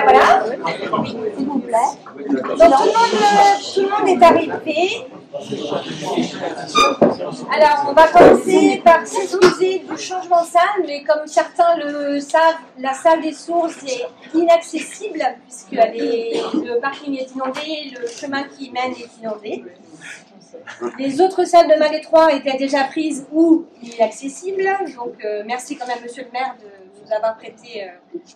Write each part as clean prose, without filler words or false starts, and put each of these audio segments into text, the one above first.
Voilà. S'il vous plaît. Donc tout le monde est arrivé. Alors, on va commencer par s'excuser du changement de salle, mais comme certains le savent, la salle des sources est inaccessible, puisque le parking est inondé, le chemin qui y mène est inondé. Les autres salles de Malais 3 étaient déjà prises ou inaccessibles, donc merci quand même Monsieur le maire de nous avoir prêté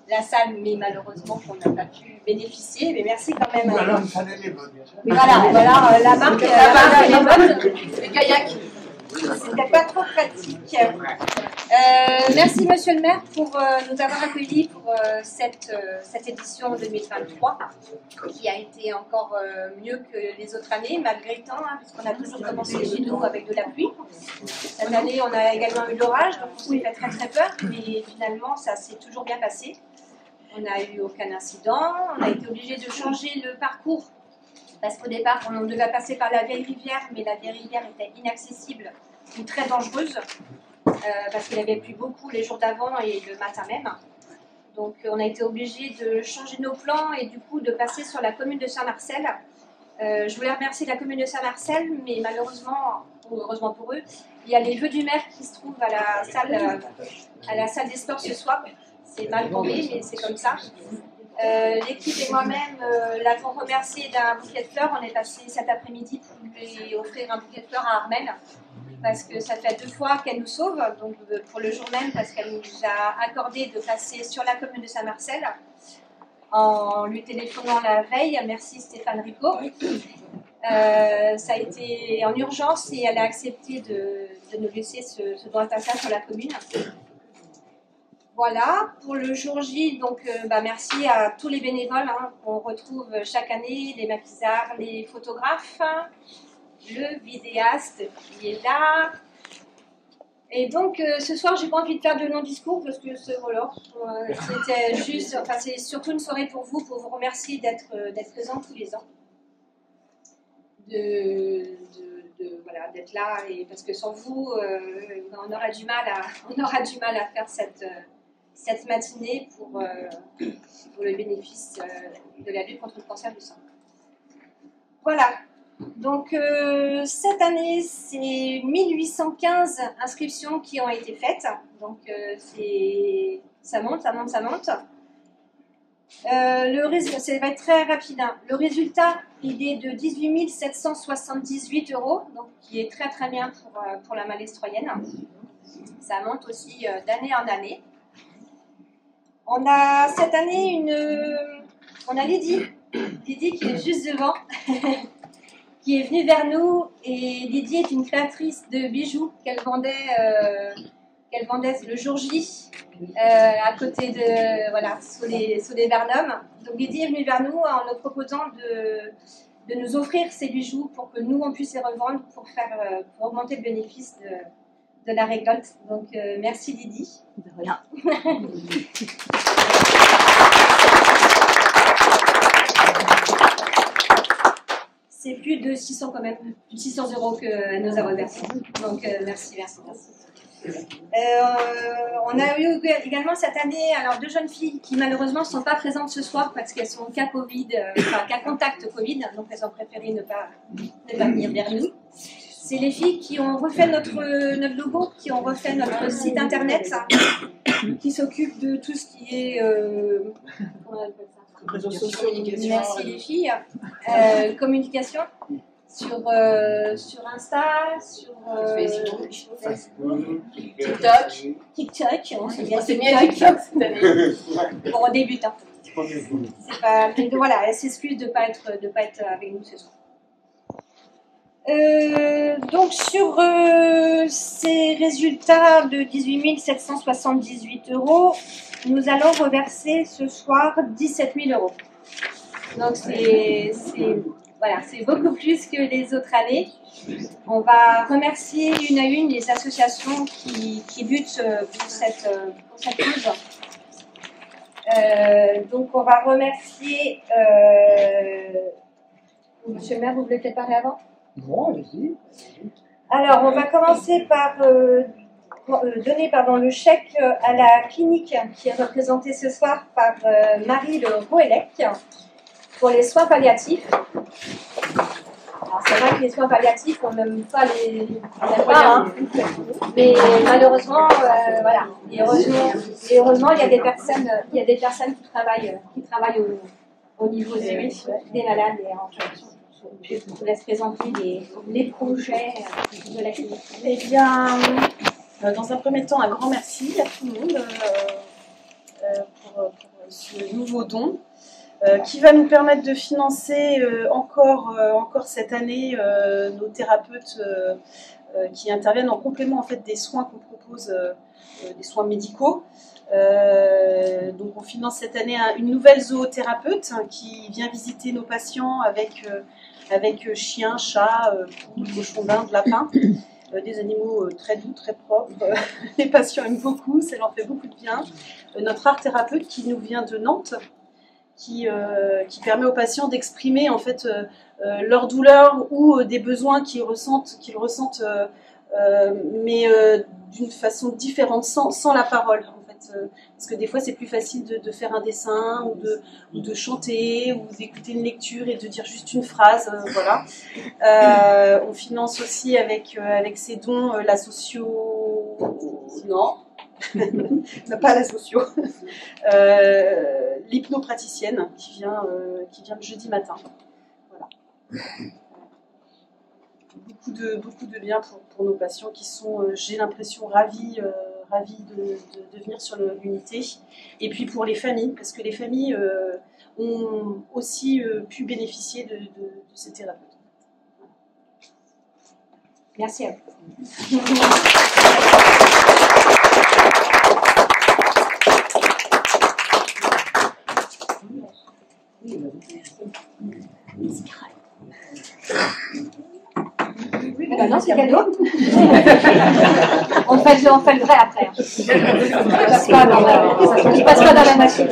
la salle, mais malheureusement on n'a pas pu bénéficier, mais merci quand même. Voilà, elle est bonne. Voilà, la marque elle est bonne. Le kayak. C'était pas trop pratique. Merci Monsieur le maire pour nous avoir accueillis pour cette édition 2023 qui a été encore mieux que les autres années malgré le temps, hein, puisqu'on a toujours commencé chez nous avec de la pluie. Cette année on a également eu l'orage, donc on s'est fait très très peur, mais finalement ça s'est toujours bien passé. On n'a eu aucun incident, on a été obligé de changer le parcours parce qu'au départ on devait passer par la vieille rivière, mais la vieille rivière était inaccessible ou très dangereuse parce qu'il avait plu beaucoup les jours d'avant et le matin même. Donc on a été obligé de changer nos plans et du coup de passer sur la commune de Saint-Marcel. Je voulais remercier la commune de Saint-Marcel, mais malheureusement, ou heureusement pour eux, il y a les vœux du maire qui se trouvent à la salle des sports ce soir. C'est mal tombé, mais c'est comme ça. L'équipe et moi-même l'avons remercié d'un bouquet de fleurs. On est passé cet après-midi pour lui offrir un bouquet de fleurs à Armelle parce que ça fait 2 fois qu'elle nous sauve, donc pour le jour même parce qu'elle nous a accordé de passer sur la commune de Saint-Marcel en lui téléphonant la veille. Merci Stéphane Rico. Ça a été en urgence et elle a accepté de nous laisser ce droit de passage sur la commune. Voilà, pour le jour J, donc merci à tous les bénévoles qu'on retrouve chaque année, les maquisards, les photographes, le vidéaste qui est là. Et donc ce soir, j'ai pas envie de faire de long discours parce que c'était juste, c'est surtout une soirée pour vous remercier d'être présents tous les ans, d'être là, et parce que sans vous, on aura du mal à faire cette matinée pour le bénéfice de la lutte contre le cancer du sein. Voilà, donc cette année, c'est 1815 inscriptions qui ont été faites, donc ça monte. Ça va être très rapide. Le résultat, il est de 18 778 €, donc qui est très très bien pour la Malestroyenne. Ça monte aussi d'année en année. On a cette année on a Lydie qui est juste devant, qui est venue vers nous, et Lydie est une créatrice de bijoux qu'elle vendait le jour J à côté sous les Bernum. Donc Lydie est venue vers nous en nous proposant de nous offrir ces bijoux pour que nous on puisse les revendre pour augmenter le bénéfice de la récolte. Donc merci Lydie. De rien. C'est plus de 600 quand même, plus de 600 € qu'elle nous a reversé. Donc merci. On a eu également cette année 2 jeunes filles qui malheureusement ne sont pas présentes ce soir parce qu'elles sont cas contact Covid, donc elles ont préféré ne pas venir vers nous. C'est les filles qui ont refait notre logo, qui ont refait notre site internet, qui s'occupent de tout ce qui est comment on appelle ça ? Réseaux sociaux, merci les filles. Communication sur Insta, sur Facebook, TikTok. On s'est mis à TikTok cette année. Bon, on débute. Voilà, elle s'excuse de pas être avec nous ce soir. Donc sur ces résultats de 18 778 €, nous allons reverser ce soir 17 000 €. Donc c'est beaucoup plus que les autres années. On va remercier une à une les associations qui luttent pour cette cause. Donc on va remercier Monsieur le maire, vous voulez peut-être parler avant ? Non, allez-y. Alors, on va commencer par donner le chèque à la clinique qui est représentée ce soir par Marie Le Roellec pour les soins palliatifs. Alors, c'est vrai que les soins palliatifs, on n'aime pas hein, mais malheureusement, voilà. Et heureusement, il y a des personnes qui travaillent au niveau des malades. Et je vous laisse présenter les projets de la clinique. Eh bien, dans un premier temps, un grand merci à tout le monde pour ce nouveau don qui va nous permettre de financer encore cette année nos thérapeutes qui interviennent en complément en fait des soins qu'on propose, des soins médicaux. Donc on finance cette année une nouvelle zoothérapeute qui vient visiter nos patients avec chiens, chats, poules, cochons d'Inde, lapins. Des animaux très doux, très propres. Les patients aiment beaucoup, ça leur fait beaucoup de bien. Notre art thérapeute qui nous vient de Nantes, qui permet aux patients d'exprimer en fait leur douleur ou des besoins qu'ils ressentent, mais d'une façon différente, sans la parole. En fait, parce que des fois c'est plus facile de faire un dessin ou de chanter ou d'écouter une lecture et de dire juste une phrase. Voilà. On finance aussi avec ces dons la socio... Non. Pas la socio, l'hypnopraticienne qui vient le jeudi matin. Voilà. Beaucoup de bien pour nos patients qui sont, j'ai l'impression, ravis de venir sur l'unité. Et puis pour les familles, parce que les familles ont aussi pu bénéficier de ces thérapeutes. Merci à vous. Non, c'est cadeau. on fait le vrai après. Je passe pas dans la machine.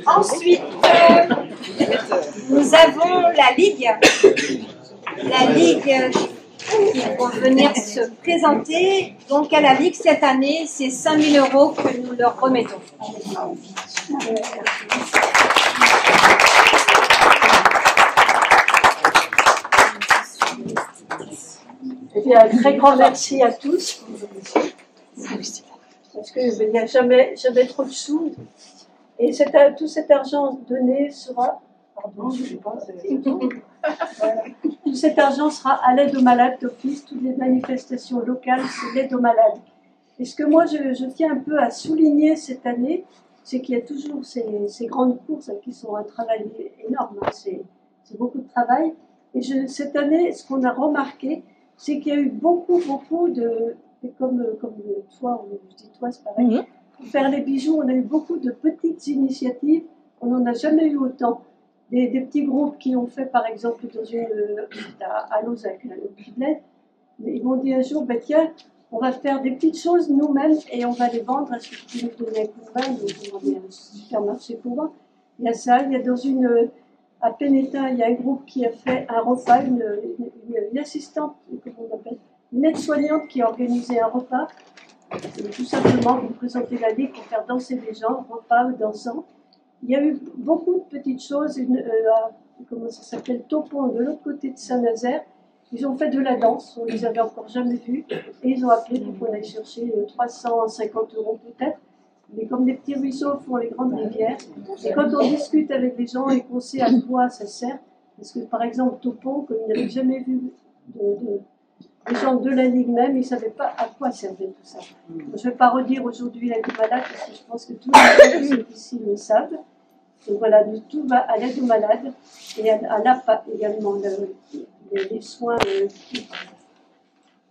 Ensuite, nous avons la Ligue. La Ligue qui vont venir se présenter. Donc à la Ligue cette année, c'est 5 000 € que nous leur remettons. Et bien, un très grand merci à tous. Parce qu'il n'y a jamais trop de sous. Et tout cet argent donné sera... Pardon, je ne sais pas. Tout cet argent sera à l'aide aux malades d'office. Toutes les manifestations locales, c'est l'aide aux malades. Et ce que moi, je tiens un peu à souligner cette année, c'est qu'il y a toujours ces grandes courses qui sont un travail énorme. Hein. C'est beaucoup de travail. Et cette année, ce qu'on a remarqué, c'est qu'il y a eu beaucoup de... Comme toi, je dis toi, c'est pareil. Pour faire les bijoux, on a eu beaucoup de petites initiatives. On n'en a jamais eu autant. Des petits groupes qui ont fait, par exemple, à Lausac, au Puy-de-Lait, ils m'ont dit un jour, tiens, on va faire des petites choses nous-mêmes et on va les vendre. Est-ce que tu peux nous donner un coup de main? Ils m'ont demandé un supermarché pour moi. Il y a ça, il y a à Pénétin, il y a un groupe qui a fait un repas, une assistante, comment on appelle, une aide-soignante qui a organisé un repas. Tout simplement, vous présentez la Ligue pour faire danser les gens, repas dansant. Il y a eu beaucoup de petites choses, comment ça s'appelle, Topon, de l'autre côté de Saint-Nazaire. Ils ont fait de la danse, on les avait encore jamais vus, et ils ont appelé pour qu'on aille chercher 350 € peut-être. Mais comme les petits ruisseaux font les grandes rivières, et quand on discute avec les gens et qu'on sait à quoi ça sert, parce que par exemple Topon, comme ils n'avaient jamais vu les gens de la Ligue même, ils ne savaient pas à quoi servait tout ça. Je ne vais pas redire aujourd'hui l'aide aux malades, parce que je pense que tous les gens ici le savent. Donc voilà, tout va à l'aide aux malades et à l'APA également, les soins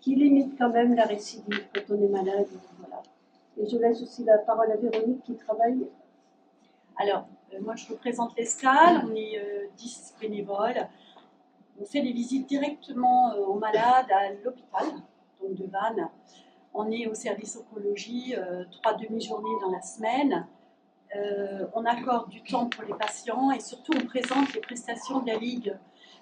qui limitent quand même la récidive quand on est malade. Voilà. Et je laisse aussi la parole à Véronique qui travaille. Alors, moi je représente l'Escale, on est 10 bénévoles. On fait des visites directement aux malades à l'hôpital, donc de Vannes. On est au service oncologie 3 demi-journées dans la semaine. On accorde du temps pour les patients et surtout on présente les prestations de la Ligue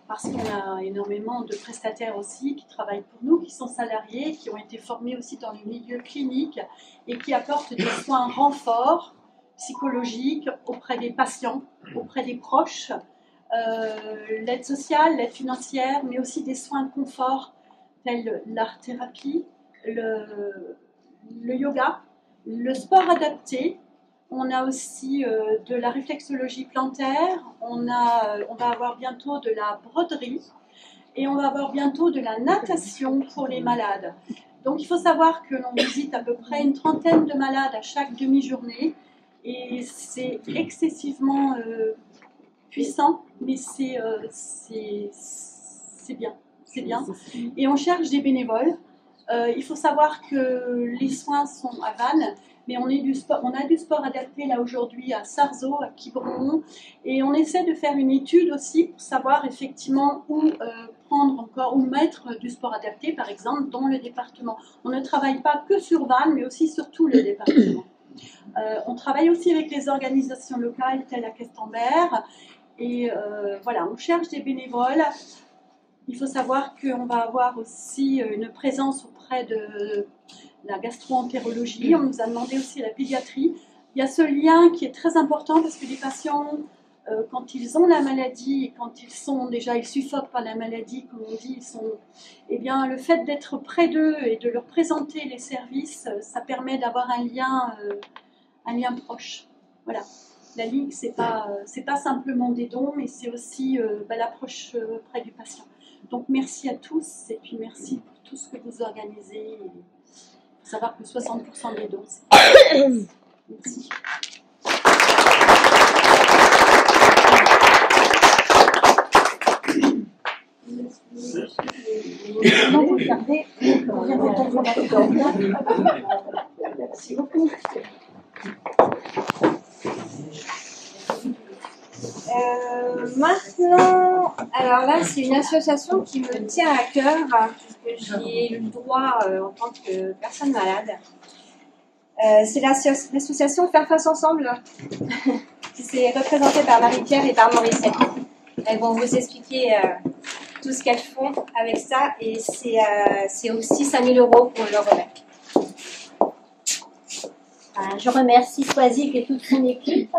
parce qu'on a énormément de prestataires aussi qui travaillent pour nous, qui sont salariés, qui ont été formés aussi dans le milieu clinique et qui apportent des soins renforts psychologiques auprès des patients, auprès des proches, l'aide sociale, l'aide financière, mais aussi des soins de confort tels l'art-thérapie, le yoga, le sport adapté. On a aussi de la réflexologie plantaire, on va avoir bientôt de la broderie et on va avoir bientôt de la natation pour les malades. Donc il faut savoir que l'on visite à peu près une trentaine de malades à chaque demi-journée et c'est excessivement puissant, mais c'est bien, c'est bien. Et on cherche des bénévoles. Il faut savoir que les soins sont à Vannes, mais on a du sport adapté là aujourd'hui à Sarzeau, à Quiberon, et on essaie de faire une étude aussi pour savoir effectivement où prendre encore, où mettre du sport adapté, par exemple, dans le département. On ne travaille pas que sur Vannes, mais aussi sur tout le département. On travaille aussi avec les organisations locales telles à Questembert, et voilà, on cherche des bénévoles. Il faut savoir qu'on va avoir aussi une présence auprès de la gastro-entérologie. On nous a demandé aussi la pédiatrie. Il y a ce lien qui est très important parce que les patients, quand ils ont la maladie et quand ils suffoquent par la maladie, comme on dit, eh bien, le fait d'être près d'eux et de leur présenter les services, ça permet d'avoir un lien proche. Voilà. La Ligue, c'est pas simplement des dons, mais c'est aussi l'approche près du patient. Donc merci à tous et puis merci pour tout ce que vous organisez. Il faut savoir que 60% des dons, c'est... Merci. Non, vous regardez. Merci beaucoup. Maintenant, alors là, c'est une association qui me tient à cœur, puisque j'y ai eu le droit en tant que personne malade. C'est l'association Faire Face Ensemble, qui s'est représentée par Marie-Pierre et par Mauricette. Elles vont vous expliquer tout ce qu'elles font avec ça, et c'est aussi 5 000 € pour le remettre. Je remercie Soisic et toute son équipe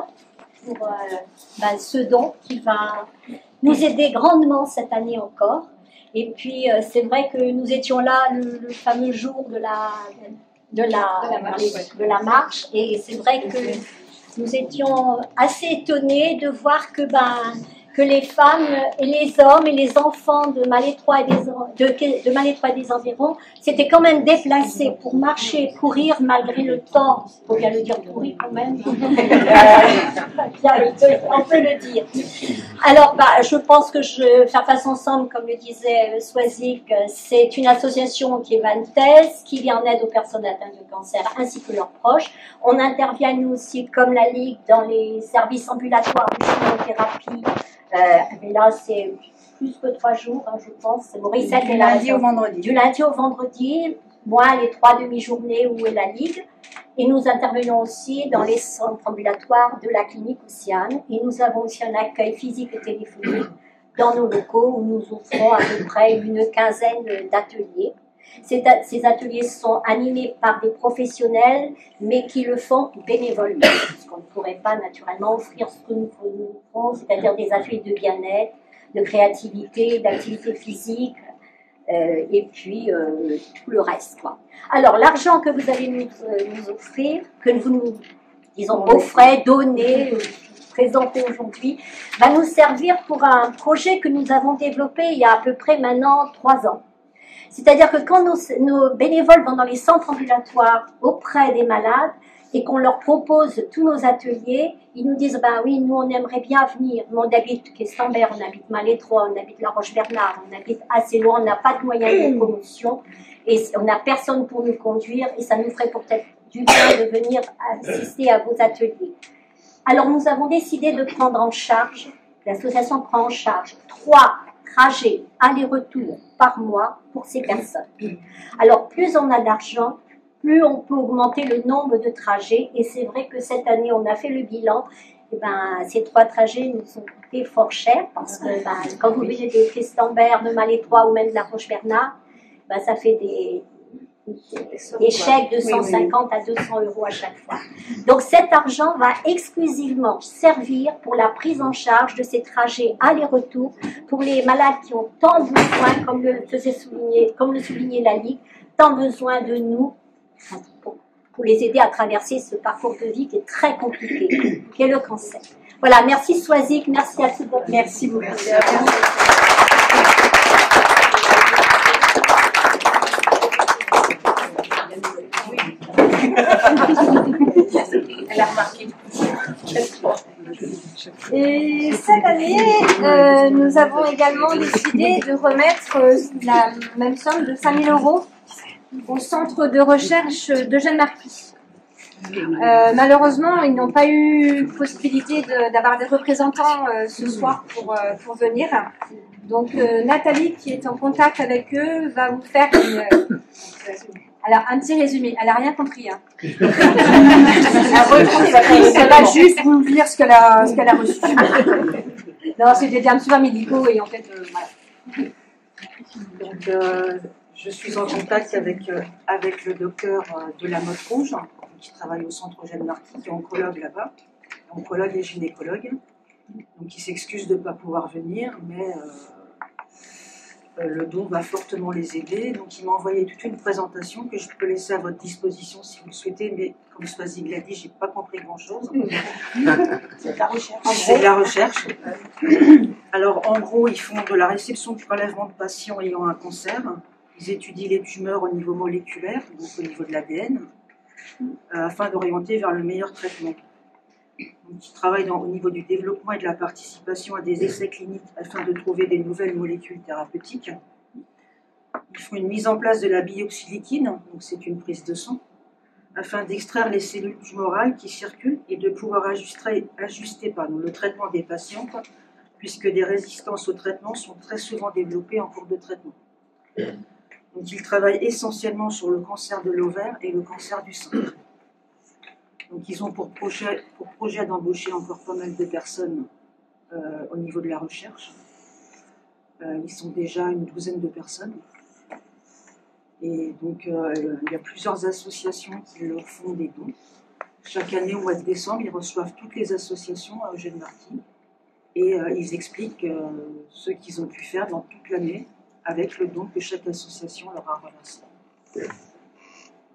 pour ce don qui va nous aider grandement cette année encore. Et puis c'est vrai que nous étions là le fameux jour de la marche, et c'est vrai que nous étions assez étonnés de voir que les femmes et les hommes et les enfants de Malétroit et des environs s'étaient quand même déplacés pour marcher, courir malgré le temps, il faut bien le dire, pourri quand même, on peut le dire. Alors je pense que Faire Face Ensemble, comme le disait Soisic, c'est une association qui est vantaise, qui vient en aide aux personnes atteintes de cancer ainsi que leurs proches. On intervient nous aussi, comme la Ligue, dans les services ambulatoires de chimiothérapie. Mais là, c'est plus que 3 jours, je pense. C'est Mauricette est là. Du lundi au vendredi. Du lundi au vendredi, moi, les 3 demi-journées où est la Ligue. Et nous intervenons aussi dans les centres ambulatoires de la clinique Océane. Et nous avons aussi un accueil physique et téléphonique dans nos locaux où nous offrons à peu près une quinzaine d'ateliers. Ces ateliers sont animés par des professionnels, mais qui le font bénévolement, parce qu'on ne pourrait pas naturellement offrir ce que nous faisons, c'est-à-dire des ateliers de bien-être, de créativité, d'activité physique, et puis tout le reste, quoi. Alors, l'argent que vous allez nous offrir, que vous nous, offrez, donnez, présenter aujourd'hui, va nous servir pour un projet que nous avons développé il y a à peu près maintenant 3 ans. C'est-à-dire que quand nos bénévoles vont dans les centres ambulatoires auprès des malades et qu'on leur propose tous nos ateliers, ils nous disent oui, nous on aimerait bien venir. Nous on habite Questembert, on habite Malétroit, on habite La Roche-Bernard, on habite assez loin, on n'a pas de moyens de promotion et on n'a personne pour nous conduire et ça nous ferait peut-être du bien de venir assister à vos ateliers. Alors nous avons décidé de prendre en charge, l'association prend en charge 3 trajets aller-retour par mois pour ces personnes. Alors plus on a d'argent, plus on peut augmenter le nombre de trajets. Et c'est vrai que cette année, on a fait le bilan. Et ces 3 trajets nous ont coûté fort cher parce que quand vous venez de Christambert, de Malétroit ou même de La Roche-Bernard, ça fait des chèques de 150 à 200 € à chaque fois. Donc cet argent va exclusivement servir pour la prise en charge de ces trajets aller-retour pour les malades qui ont tant besoin, comme le soulignait la Ligue, tant besoin de nous pour les aider à traverser ce parcours de vie qui est très compliqué, qui est le cancer. Voilà, merci Soisic, merci à tous. Merci beaucoup. Elle a remarqué. Et cette année, nous avons également décidé de remettre la même somme de 5 000 € au centre de recherche d'Eugène Marquis. Malheureusement, ils n'ont pas eu possibilité d'avoir des représentants ce soir pour venir. Donc Nathalie, qui est en contact avec eux, va vous faire alors, un petit résumé. Elle n'a rien compris. Hein. Elle va juste vous lire ce qu'elle a reçu. Non, c'est des termes super médicaux et en fait, voilà. Donc, je suis en contact avec le docteur de la Motte Rouge, qui travaille au centre Eugène Marquis, qui est oncologue là-bas, oncologue et gynécologue. Donc, il s'excuse de ne pas pouvoir venir, mais le don va fortement les aider. Donc, il m'a envoyé toute une présentation que je peux laisser à votre disposition si vous le souhaitez, mais comme Soisic l'a dit, je n'ai pas compris grand-chose. C'est de la recherche. C'est de la recherche. Alors, en gros, ils font de la réception du prélèvement de patients ayant un cancer. Ils étudient les tumeurs au niveau moléculaire, donc au niveau de l'ADN, afin d'orienter vers le meilleur traitement. Donc, ils travaillent au niveau du développement et de la participation à des essais cliniques afin de trouver des nouvelles molécules thérapeutiques. Ils font une mise en place de la biopsie liquide, donc c'est une prise de sang, afin d'extraire les cellules tumorales qui circulent et de pouvoir ajuster le traitement des patients, puisque des résistances au traitement sont très souvent développées en cours de traitement. Donc, ils travaillent essentiellement sur le cancer de l'ovaire et le cancer du sein. Donc, ils ont pour projet d'embaucher encore pas mal de personnes au niveau de la recherche. Ils sont déjà une douzaine de personnes. Et donc, il y a plusieurs associations qui leur font des dons. Chaque année, au mois de décembre, ils reçoivent toutes les associations à Eugène Marquis. Et ils expliquent ce qu'ils ont pu faire dans toute l'année avec le don que chaque association leur a reversé.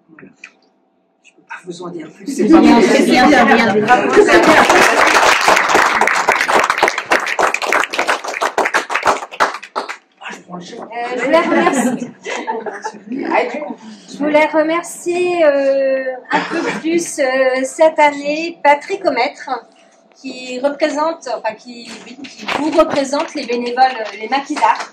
Voilà. Je ne peux pas vous en dire plus. C'est pas bien. Je voulais remercier un peu plus cette année Patrick Aumetre, qui vous représente les bénévoles, les maquisards.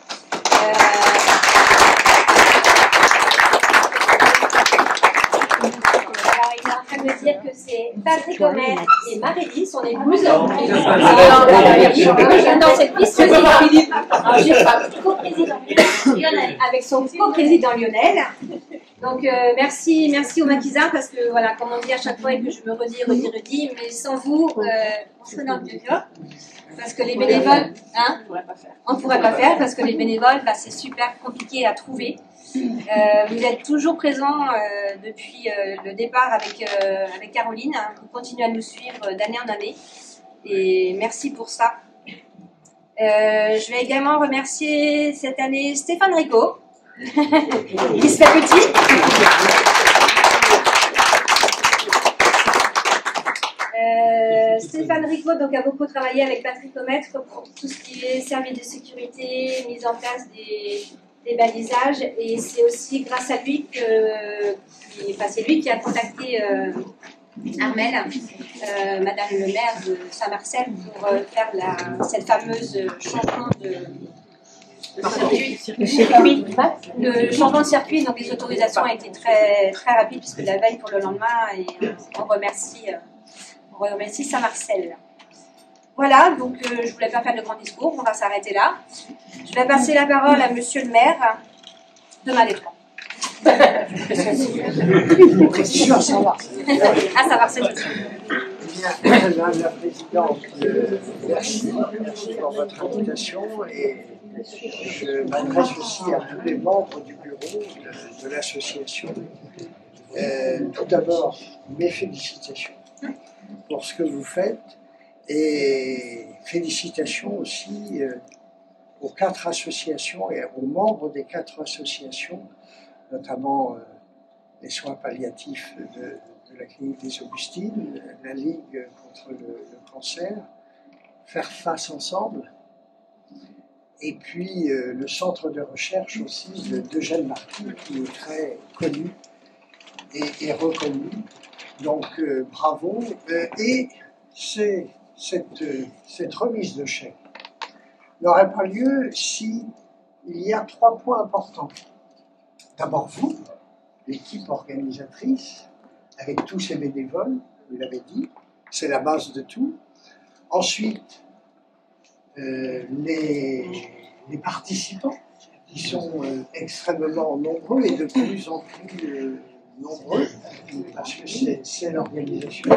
Alors, il est en train de dire que c'est Patrick Aumetre et Marie-Lise, son épouse. Dans cette vice-présidente, avec son co-président Lionel. Donc merci aux maquisards, parce que voilà, comme on dit à chaque fois et que je me redis, mais sans vous, on serait dans le dur. Parce que les bénévoles, on ne pourrait pas faire, parce que les bénévoles, c'est super compliqué à trouver. Vous êtes toujours présents depuis le départ avec Caroline. Vous continuez à nous suivre d'année en année. Et merci pour ça. Je vais également remercier cette année Stéphane Rigaud, qui se fait petit. Stéphane Rigaud donc, a beaucoup travaillé avec Patrick Aumetre pour tout ce qui est service de sécurité, mise en place des balisages, et c'est aussi grâce à lui c'est lui qui a contacté Armel, Madame le maire de Saint-Marcel, pour faire cette fameuse changement de circuit. Le changement de circuit, donc les autorisations ont été très, très rapides, puisque la veille pour le lendemain, et on remercie Saint-Marcel. Voilà, donc je ne voulais pas faire de grand discours, on va s'arrêter là. Je vais passer la parole à Monsieur le maire de Malétroit. Ça va. Ah, ça va, c'est Bien, Madame la Présidente, merci pour votre invitation et je m'adresse aussi à tous les membres du bureau de l'association. Tout d'abord, mes félicitations pour ce que vous faites et félicitations aussi aux 4 associations et aux membres des 4 associations, notamment les soins palliatifs de la clinique des Augustines, la Ligue contre le cancer, Faire face ensemble, et puis le centre de recherche aussi d'Eugène Marty, qui est très connu et reconnu. Donc bravo. Et cette remise de chèque n'aurait pas lieu si il y a 3 points importants. D'abord vous, l'équipe organisatrice, avec tous ces bénévoles, vous l'avez dit, c'est la base de tout. Ensuite, les participants, qui sont extrêmement nombreux et de plus en plus nombreux, parce que c'est l'organisation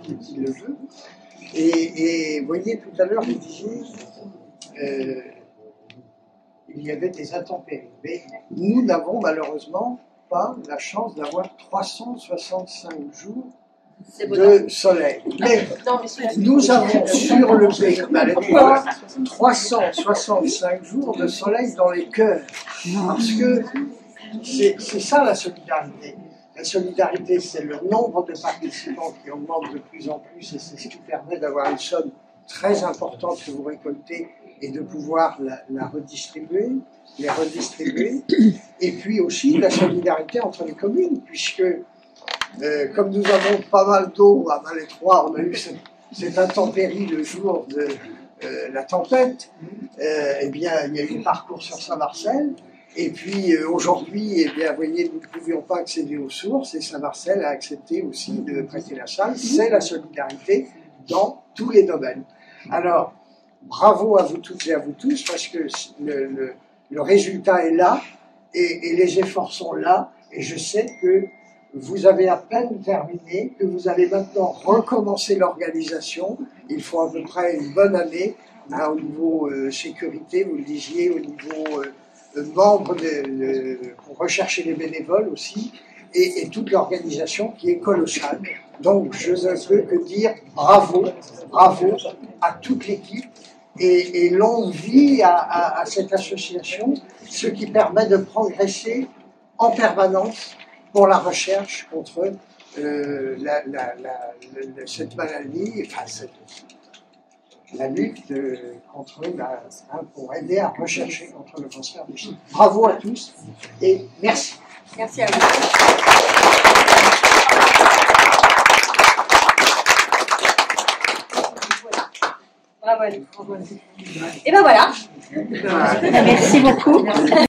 qui le veut. Et vous voyez, tout à l'heure, vous disiez, il y avait des intempéries. Mais nous n'avons malheureusement pas la chance d'avoir 365 jours de soleil. Mais nous avons sur le pays 365 jours de soleil dans les cœurs. Parce que c'est ça la solidarité. La solidarité, c'est le nombre de participants qui augmente de plus en plus et c'est ce qui permet d'avoir une somme très importante que vous récoltez et de pouvoir la redistribuer, les redistribuer. Et puis aussi la solidarité entre les communes, puisque comme nous avons pas mal d'eau à Malétroit, on a eu cette intempérie le jour de la tempête, eh bien il y a eu un parcours sur Saint-Marcel. Et puis aujourd'hui, eh bien, vous voyez, nous ne pouvions pas accéder aux sources et Saint-Marcel a accepté aussi de prêter la salle. C'est la solidarité dans tous les domaines. Alors, bravo à vous toutes et à vous tous parce que le résultat est là et les efforts sont là. Et je sais que vous avez à peine terminé, que vous allez maintenant recommencer l'organisation. Il faut à peu près une bonne année hein, au niveau sécurité, vous le disiez, au niveau membres pour rechercher les bénévoles aussi, et toute l'organisation qui est colossale. Donc je ne peux que dire bravo, bravo à toute l'équipe et longue vie à cette association, ce qui permet de progresser en permanence pour la recherche contre cette maladie, enfin la lutte contre pour aider à rechercher contre le cancer du sein. Bravo à tous et merci. Merci à vous. Bravo à vous. Et ben voilà. Merci beaucoup.